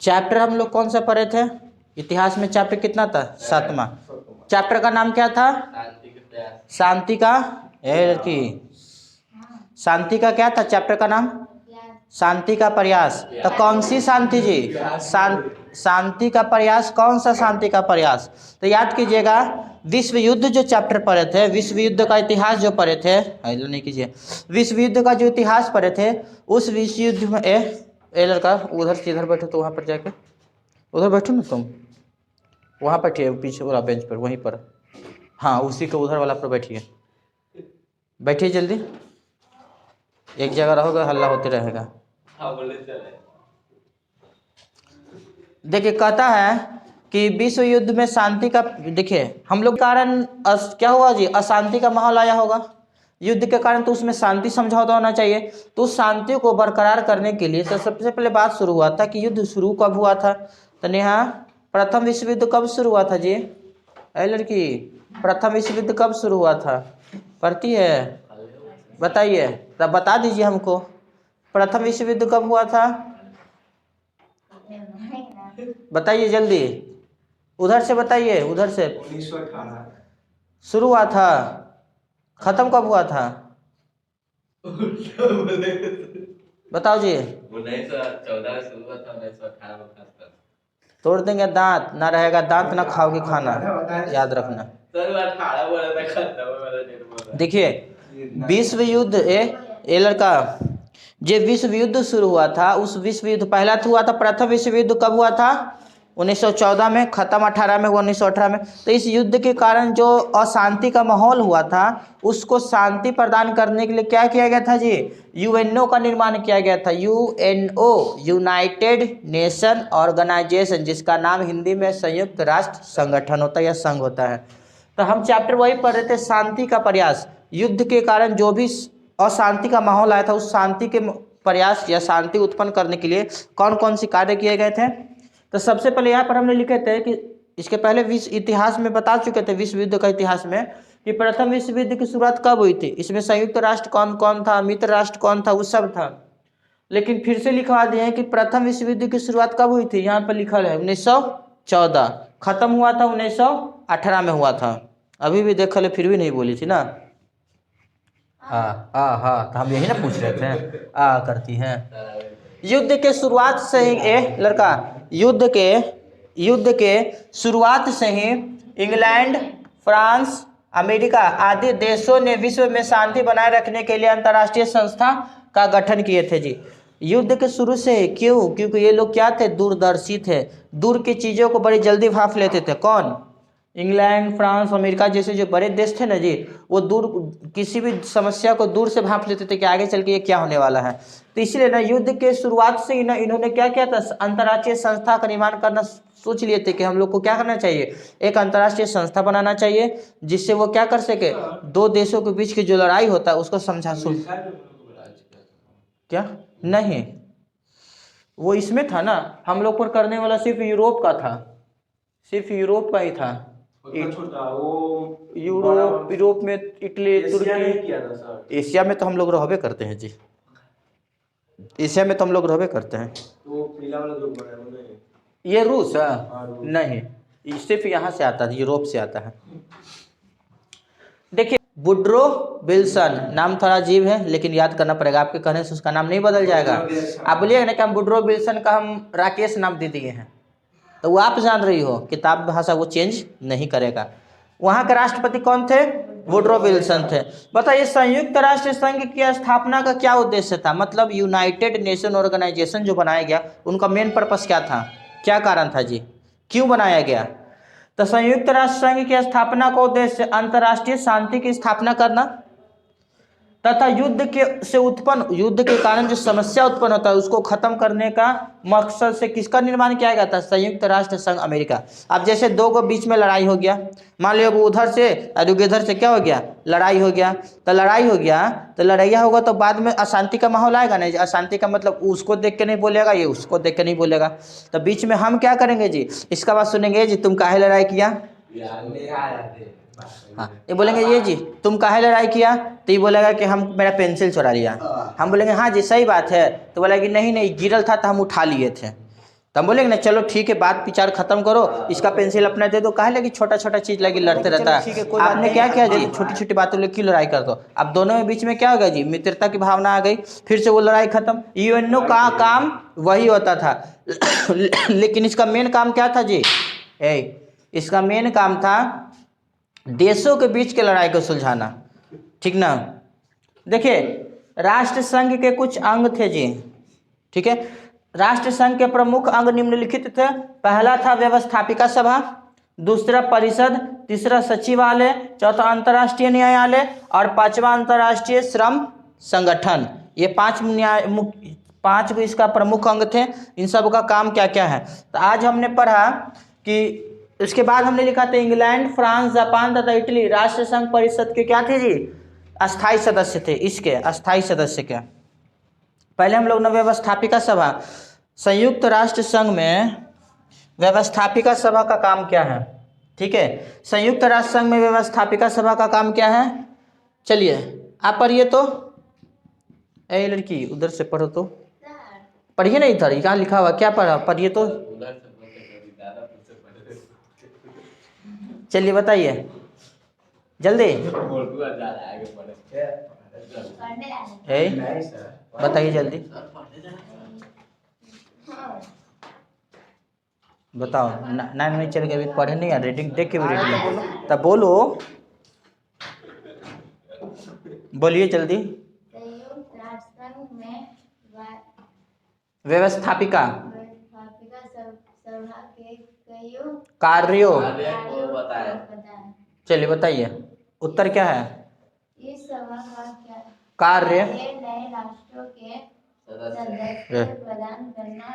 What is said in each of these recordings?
Chapter हम लोग कौन सा पढ़े थे इतिहास में? चैप्टर कितना था? 7वां। चैप्टर का नाम क्या था? शांति का लड़की शांति का क्या था चैप्टर का नाम? शांति का प्रयास। तो कौन सी शांति जी? शांति का प्रयास। कौन सा शांति का प्रयास? तो याद कीजिएगा, विश्व युद्ध जो चैप्टर पढ़े थे, विश्व युद्ध का इतिहास जो पढ़े थे, हेलो नहीं कीजिए, विश्व युद्ध का जो इतिहास पढ़े थे, उस विश्व युद्ध में ए लड़का उधर से इधर बैठो, तो वहाँ पर जाके उधर बैठो ना तुम, वहाँ बैठिए पीछे वाला बेंच पर, वहीं पर, हाँ उसी के उधर वाला पर बैठिए, बैठिए जल्दी, एक जगह रहोगे हल्ला होते रहेगा। देखिए कहता है कि विश्व युद्ध में शांति का, देखिए हम लोग कारण क्या हुआ जी? अशांति का माहौल आया होगा युद्ध के कारण, तो उसमें शांति समझौता होना चाहिए। तो उस शांति को बरकरार करने के लिए तो सबसे पहले बात शुरू हुआ था कि युद्ध शुरू कब हुआ था? तो नेहा, प्रथम विश्व युद्ध कब शुरू हुआ था जी? अरे लड़की, प्रथम विश्व युद्ध कब शुरू हुआ था? पढ़ती है? बताइए, तब बता दीजिए हमको, प्रथम विश्व युद्ध कब हुआ था? बताइए जल्दी, उधर से बताइए, उधर से। 1918 शुरू हुआ था, खत्म कब हुआ था? बताओ जी। 1914 में शुरू हुआ था, 1918 में खत्म। तोड़ देंगे दांत, ना रहेगा दांत ना खाओगे खाना, याद रखना। सर 18 बोला था, खत्म वाला डेट बोला। देखिए विश्व युद्ध ए लड़का, जो विश्व युद्ध शुरू हुआ था, उस विश्व युद्ध पहला हुआ था, प्रथम विश्व युद्ध कब हुआ था? 1914 में, खत्म 18 में हुआ, 1918 में। तो इस युद्ध के कारण जो अशांति का माहौल हुआ था, उसको शांति प्रदान करने के लिए क्या किया गया था जी? यूएनओ का निर्माण किया गया था। यूएनओ, यूनाइटेड नेशन ऑर्गेनाइजेशन, जिसका नाम हिंदी में संयुक्त राष्ट्र संगठन होता है या संघ होता है। तो हम चैप्टर वही पढ़ रहे थे, शांति का प्रयास। युद्ध के कारण जो भी अशांति का माहौल आया था, उस शांति के प्रयास या शांति उत्पन्न करने के लिए कौन कौन से कार्य किए गए थे? तो सबसे पहले यहाँ पर हमने लिखे थे कि इसके पहले विश्व इतिहास में बता चुके थे, विश्व युद्ध का इतिहास में, कि प्रथम विश्व युद्ध की शुरुआत कब हुई थी, इसमें संयुक्त राष्ट्र कौन कौन था, मित्र राष्ट्र कौन था, वो सब था। लेकिन फिर से लिखवा दिए हैं कि प्रथम विश्व युद्ध की शुरुआत कब हुई थी, यहाँ पर लिखा है 1914, खत्म हुआ था 1918 में हुआ था। अभी भी देख ले, फिर भी नहीं बोली थी ना। हाँ, तो हम यही ना पूछ रहे थे, करती हैं। युद्ध के शुरुआत से ही लड़का, युद्ध के शुरुआत से ही इंग्लैंड, फ्रांस, अमेरिका आदि देशों ने विश्व में शांति बनाए रखने के लिए अंतर्राष्ट्रीय संस्था का गठन किए थे जी। युद्ध के शुरू से। क्यों? क्योंकि ये लोग क्या थे? दूरदर्शी थे, दूर की चीज़ों को बड़ी जल्दी भांप लेते थे। कौन? इंग्लैंड, फ्रांस, अमेरिका जैसे जो बड़े देश थे ना जी, वो दूर किसी भी समस्या को दूर से भांप लेते थे कि आगे चल के ये क्या होने वाला है। तो इसलिए ना युद्ध के शुरुआत से ही ना इन्होंने क्या किया था? अंतर्राष्ट्रीय संस्था का निर्माण करना सोच लिए थे कि हम लोग को क्या करना चाहिए, एक अंतर्राष्ट्रीय संस्था बनाना चाहिए, जिससे वो क्या कर सके, दो देशों के बीच की जो लड़ाई होता है उसको समझा क्या नहीं, वो इसमें था ना, हम लोग पर करने वाला सिर्फ यूरोप का था, सिर्फ यूरोप का ही था। यूरोप में इटली, तुर्की, एशिया में तो हम लोग रहबे करते हैं जी, एशिया में तो हम लोग रहबे करते हैं। तो पीला वाला जो बना है वो नहीं, ये रूस है नहीं, सिर्फ यहाँ से आता है, यूरोप से आता है। देखिए वुड्रो विल्सन, नाम थोड़ा अजीब है लेकिन याद करना पड़ेगा, आपके कहने से उसका नाम नहीं बदल जाएगा। आप बोलिएगा ना कि हम वुड्रो विल्सन का हम राकेश नाम दे दिए हैं, तो वो आप जान रही हो, किताब भाषा वो चेंज नहीं करेगा। वहाँ के राष्ट्रपति कौन थे? वुड्रो विल्सन थे। बताइए संयुक्त राष्ट्र संघ की स्थापना का क्या उद्देश्य था? मतलब यूनाइटेड नेशन ऑर्गेनाइजेशन जो बनाया गया, उनका मेन पर्पस क्या था, क्या कारण था जी, क्यों बनाया गया? तो संयुक्त राष्ट्र संघ की स्थापना का उद्देश्य अंतर्राष्ट्रीय शांति की स्थापना करना तथा युद्ध के कारण जो समस्या उत्पन्न होता है उसको खत्म करने का मकसद से किसका निर्माण किया गया था? संयुक्त राष्ट्र संघ अमेरिका। अब जैसे दो को बीच में लड़ाई हो गया, मान लो उधर से और इधर से क्या हो गया, लड़ाई हो गया, तो लड़ाई हो गया तो लड़ाइया होगा तो बाद में अशांति का माहौल आएगा नहीं। अशांति का मतलब उसको देख के नहीं बोलेगा, ये उसको देख के नहीं बोलेगा, तो बीच में हम क्या करेंगे जी, इसका बात सुनेंगे जी, तुम काहे लड़ाई किया, हाँ ये बोलेंगे ये जी तुम काहे लड़ाई किया, तो ये बोलेगा कि हम मेरा पेंसिल चुरा लिया। हम बोलेंगे हाँ जी सही बात है, तो बोलेगा कि नहीं गिरल था तो हम उठा लिए थे। तो हम बोलेंगे ना चलो ठीक है, बात विचार खत्म करो, इसका पेंसिल अपना दे दो, काहे लगी छोटा छोटा चीज लगी लड़ते रहता है। आपने क्या किया जी, छोटी छोटी बातों लेकर क्यों लड़ाई कर दो। अब दोनों में बीच में क्या होगा जी, मित्रता की भावना आ गई, फिर से वो लड़ाई खत्म। यूएनओ का काम वही होता था लेकिन इसका मेन काम क्या था जी, इसका मेन काम था देशों के बीच के लड़ाई को सुलझाना, ठीक ना। देखिए राष्ट्र संघ के कुछ अंग थे जी, ठीक है। राष्ट्र संघ के प्रमुख अंग निम्नलिखित थे। पहला था व्यवस्थापिका सभा, दूसरा परिषद, तीसरा सचिवालय, चौथा अंतर्राष्ट्रीय न्यायालय और पांचवा अंतर्राष्ट्रीय श्रम संगठन। ये पांच इसका प्रमुख अंग थे। इन सब का काम क्या क्या है, तो आज हमने पढ़ा कि उसके बाद हमने लिखा था इंग्लैंड, फ्रांस, जापान तथा इटली राष्ट्र संघ परिषद के क्या थे जी, अस्थाई सदस्य थे। इसके अस्थाई सदस्य के पहले हम लोग ने व्यवस्थापिका सभा, संयुक्त राष्ट्र संघ में व्यवस्थापिका सभा का काम क्या है, ठीक है। संयुक्त राष्ट्र संघ में व्यवस्थापिका सभा का काम क्या है, चलिए आप पढ़िए तो। ए लड़की उधर से पढ़ो तो, पढ़िए नहीं इधर, कहाँ लिखा हुआ क्या पढ़ा, पढ़िए तो। चलिए बताइए जल्दी, बताइए जल्दी बताओ। नहीं चल के अभी पढ़े नहीं, रीडिंग देख के भी रीडिंग तब बोलो, बोलिए जल्दी। संयुक्त राष्ट्र संघ में व्यवस्थापिका सभा के कईयों कार्यों, बताएं। चलिए बताइए उत्तर क्या है। इस सभा का क्या कार्य नए राष्ट्रों के सदस्य प्रदान करना,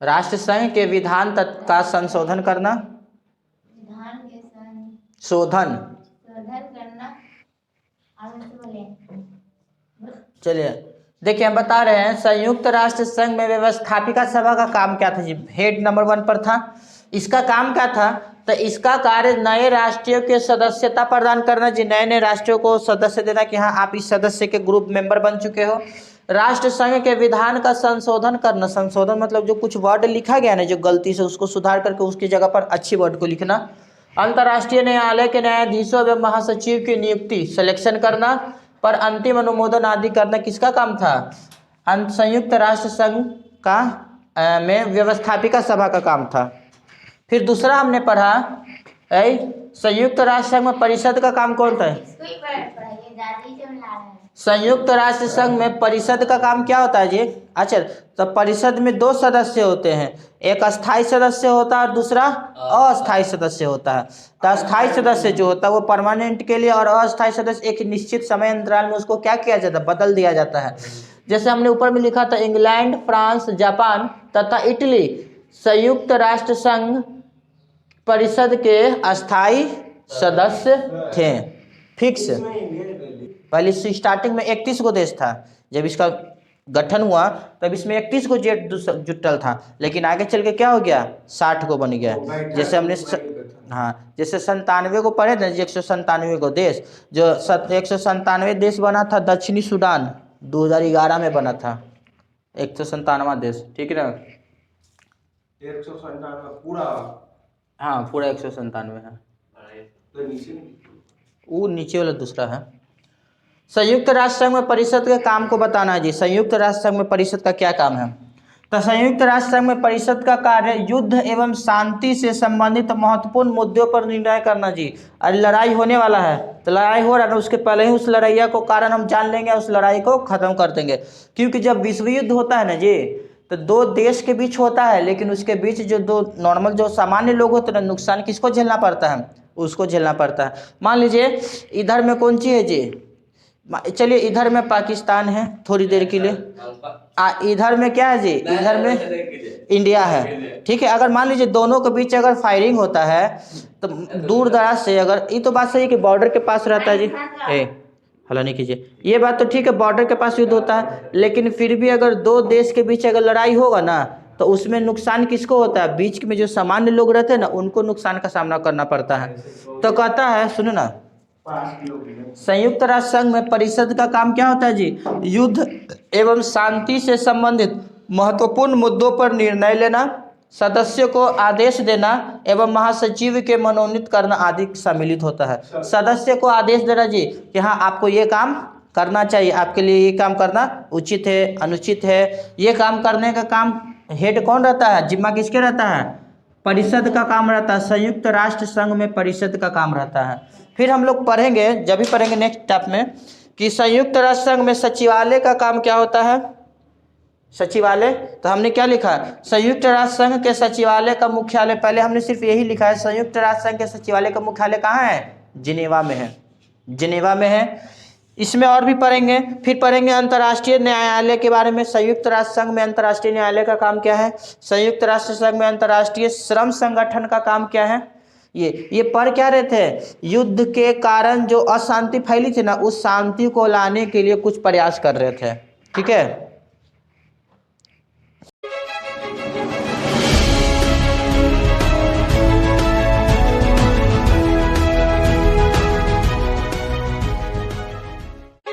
राष्ट्र संघ के विधान का संशोधन करना, विधान के शोधन करना। चलिए देखिए हम बता रहे हैं संयुक्त राष्ट्र संघ में व्यवस्थापिका सभा का काम क्या था जी, हेड नंबर 1 पर था। इसका काम क्या था, तो इसका कार्य नए राष्ट्रीय के सदस्यता प्रदान करना जी, नए नए राष्ट्रों को सदस्य देना कि हाँ आप इस सदस्य के ग्रुप मेंबर बन चुके हो। राष्ट्र संघ के विधान का संशोधन करना, संशोधन मतलब जो कुछ वर्ड लिखा गया ना जो गलती से, उसको सुधार करके उसकी जगह पर अच्छी वर्ड को लिखना। अंतर्राष्ट्रीय न्यायालय के न्यायाधीशों एवं महासचिव की नियुक्ति, सिलेक्शन करना पर अंतिम अनुमोदन आदि करना किसका काम था, संयुक्त राष्ट्र संघ का में व्यवस्थापिका सभा का काम था। फिर दूसरा हमने पढ़ा संयुक्त राष्ट्र संघ में परिषद का काम कौन था। संयुक्त राष्ट्र संघ में परिषद का काम क्या होता है जी, अच्छा तो परिषद में 2 सदस्य होते हैं, एक अस्थाई सदस्य होता है और दूसरा अस्थाई सदस्य होता है। तो अस्थाई सदस्य जो होता है वो परमानेंट के लिए, और अस्थाई सदस्य एक निश्चित समय अंतराल में उसको क्या किया जाता है, बदल दिया जाता है। जैसे हमने ऊपर में लिखा था इंग्लैंड, फ्रांस, जापान तथा इटली संयुक्त राष्ट्र संघ परिषद के अस्थाई सदस्य थे, फिक्स। पहले स्टार्टिंग में 31 को देश था, जब इसका गठन हुआ तब इसमें 31 को जेट जुटल था, लेकिन आगे चल के क्या हो गया 60 को बन गया। जैसे हमने जैसे 97 को पढ़े थे, 197 को देश, जो 197 देश बना था दक्षिणी सूडान 2011 में बना था 197वां देश, ठीक है ना। 197 पूरा, हाँ पूरा 197 है, तो नीचे वो नीचे वाला दूसरा है। संयुक्त राष्ट्र संघ में परिषद के काम को बताना है जी, संयुक्त राष्ट्र संघ में परिषद का क्या काम है। तो संयुक्त राष्ट्र संघ में परिषद का कार्य युद्ध एवं शांति से संबंधित महत्वपूर्ण मुद्दों पर निर्णय करना जी। अरे लड़ाई होने वाला है तो लड़ाई हो रहा है, उसके पहले ही उस लड़ाइया को कारण हम जान लेंगे, उस लड़ाई को खत्म कर देंगे। क्योंकि जब विश्व युद्ध होता है ना जी, तो 2 देश के बीच होता है, लेकिन उसके बीच जो 2 नॉर्मल जो सामान्य लोग होते हैं, नुकसान किसको झेलना पड़ता है, उसको झेलना पड़ता है। मान लीजिए इधर में कौन सी है जी, चलिए इधर में पाकिस्तान है थोड़ी देर के लिए, इधर में क्या है जी, इधर में इंडिया है, ठीक है। अगर मान लीजिए दोनों के बीच अगर फायरिंग होता है तो दूर दराज से, अगर ये तो बात सही है कि बॉर्डर के पास रहता है जी, हल्ला नहीं कीजिए, ये बात तो ठीक है बॉर्डर के पास युद्ध होता है, लेकिन फिर भी अगर 2 देश के बीच अगर लड़ाई होगा ना तो उसमें नुकसान किसको होता है, बीच में जो सामान्य लोग रहते हैं ना उनको नुकसान का सामना करना पड़ता है। तो कहता है सुनो ना, 5 किलो संयुक्त राष्ट्र संघ में परिषद का काम क्या होता है जी? युद्ध एवं शांति से संबंधित महत्वपूर्ण मुद्दों पर निर्णय लेना, सदस्यों को आदेश देना एवं महासचिव के मनोनीत करना आदि सम्मिलित होता है। सदस्य को आदेश देना जी कि हाँ आपको ये काम करना चाहिए, आपके लिए ये काम करना उचित है, अनुचित है। ये काम करने का काम हेड कौन रहता है? जिम्मा किसके रहता है? परिषद का काम रहता है। संयुक्त राष्ट्र संघ में परिषद का काम रहता है। फिर हम लोग पढ़ेंगे, जब भी पढ़ेंगे नेक्स्ट स्टेप में, कि संयुक्त राष्ट्र संघ में सचिवालय का काम क्या होता है। सचिवालय, तो हमने क्या लिखा है? संयुक्त राष्ट्र संघ के सचिवालय का मुख्यालय, पहले हमने सिर्फ यही लिखा है, संयुक्त राष्ट्र संघ के सचिवालय का मुख्यालय कहाँ है? जिनेवा में है, जिनेवा में है। इसमें और भी पढ़ेंगे। फिर पढ़ेंगे अंतर्राष्ट्रीय न्यायालय के बारे में। संयुक्त राष्ट्र संघ में अंतर्राष्ट्रीय न्यायालय का काम क्या है? संयुक्त राष्ट्र संघ में अंतर्राष्ट्रीय श्रम संगठन का काम क्या है? ये पढ़ क्या रहे थे? युद्ध के कारण जो अशांति फैली थी ना, उस शांति को लाने के लिए कुछ प्रयास कर रहे थे। ठीक है।